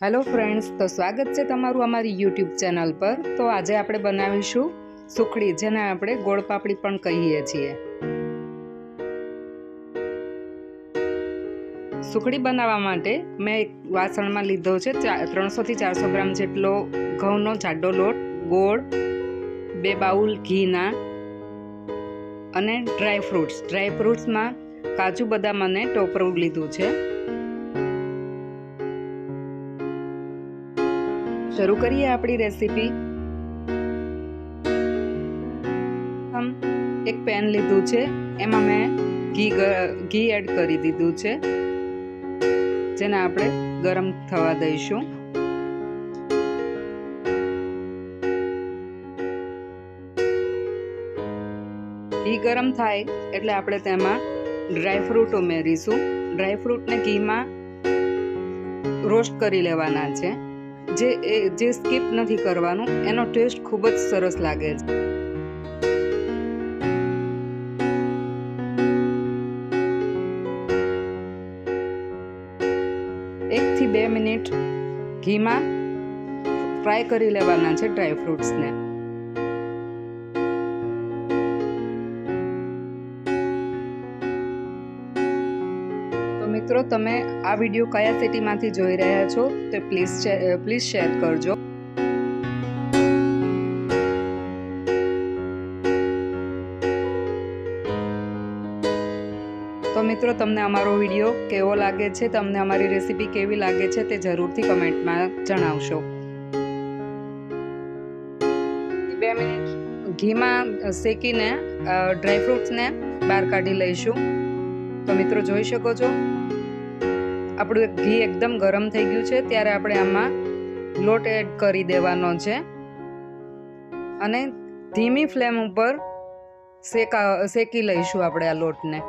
Hello friends, तो स्वागत है तमारू अमारी यूट्यूब चैनल पर। तो आज આપણે બનાવીશું સુખડી, જેને આપણે ગોળ પાપડી પણ કહીએ છીએ। સુખડી બનાવવા માટે મેં એક વાસણમાં લીધો છે 300 થી 400 ગ્રામ જેટલો ઘઉંનો જાડો લોટ, ગોળ, 2 બાઉલ ઘીના અને ડ્રાય ફ્રૂટ્સમાં કાજુ, બદામ અને ટોપરું લીધું છે। शुरू करिए अपनी रेसिपी। हम एक पेन लीधु छे, एमां मैं घी एड करी दीधुं छे, जेने आपणे गरम थवा दईशुं। घी गरम थाय एटले आपणे तेमां ड्रायफ्रूट उमेरीशुं। ड्रायफ्रूट ने घी में रोस्ट करी लेवाना छे। जे स्कीप नहीं करवानुं, एनो टेस्ट खूब ज सरस लागे छे। एक थी 2 मिनिट घी में फ्राय करी लेवाना छे ड्रायफ्रूट्स ने। मित्रों, तमे आ विडियो कया सिटी मांथी जोई रह्या छो तो प्लीज शेर करजो। तो मित्रों, तमने अमारो विडियो केवो लागे छे, तमने अमारी रेसिपी केवी लागे छे ते जरूरथी कमेंट में जणावशो। 2 मिनिट घी में शेकीने ड्रायफ्रूट्स ने बहार काढी लईशुं। तो मित्रों, जोई शको छो આપણું ઘી એકદમ ગરમ થઈ ગયું છે, ત્યારે આપણે આમાં લોટ એડ કરી દેવાનો છે અને ધીમી ફ્લેમ ઉપર શેકી લઈશું આપણે આ લોટને।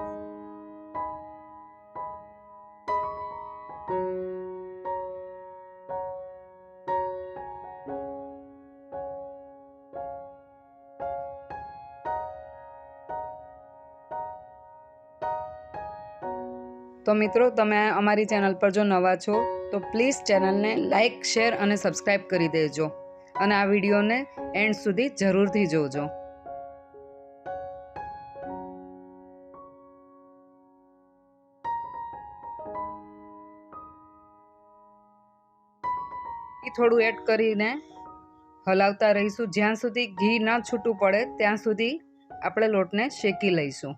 तो मित्रों, तमे अमारी चैनल पर जो नवा छो तो प्लीज चैनल ने लाइक, शेर और सब्सक्राइब करी देजो और आ विडियो ने एंड सुधी जरूर थी जोजो। थोड़ू एड करीने हलावता रहीशुं। ज्यां सुधी घी न छूटू पड़े त्यां सुधी आपणे लोटने शेकी लईशुं।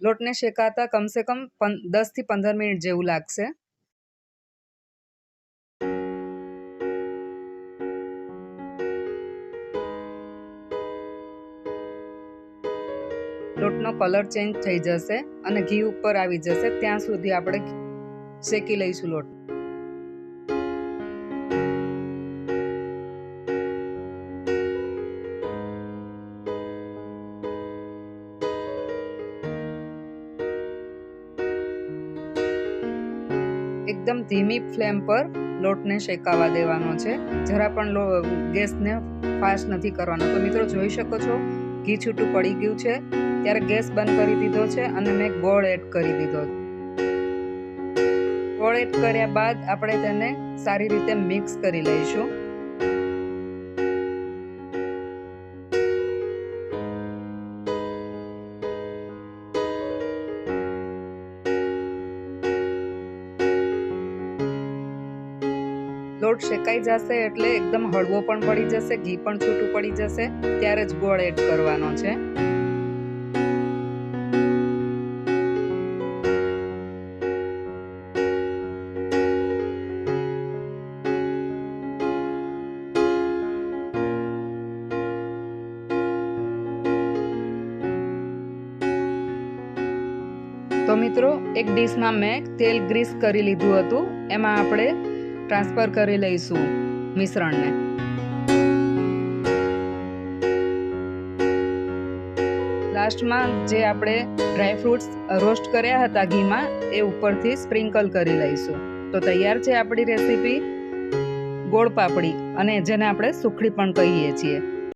लोट ने शेकाता कम से कम 10 થી 15 मिनिट जेवू लागशे। लोटनो कलर चेन्ज थई जशे अने घी उपर आवी जशे त्यां सुधी आपणे शेकी लईशुं लोट। एकदम धीमी फ्लेम पर लोट ने शेकावा देवानो छे। जरा पण गैस ने फास्ट नहीं करवानो। तो मित्रों, जोई शको छो घी छूटू पड़ी गयुं छे, त्यारे गैस बंद करी दीधो छे अने मैं गोळ एड करी दीधो। गोळ एड कर्या बाद आपणे तेने सारी रीते मिक्स करी लईशुं। लोट शेकाई जशे एटले एकदम हळवो पण पड़ी जशे, घी पण छूटू पड़ी जशे, त्यारे ज गोळ एड करवानो छे। तो मित्रों, एक डिश में मैं तेल ग्रीस करी लीधुं हतुं, एमां आपणे ट्रांसफर करी लईशुं मिश्रण ने। लास्ट में जे आपणे ड्रायफ्रूट्स रोस्ट कर्या हता घी में, ए उपरथी स्प्रिंकल करी लईशुं। तो तैयार छे आपणी रेसिपी गोळ पापड़ी, अने जेने आपणे सुखड़ी पण कहीए छीए।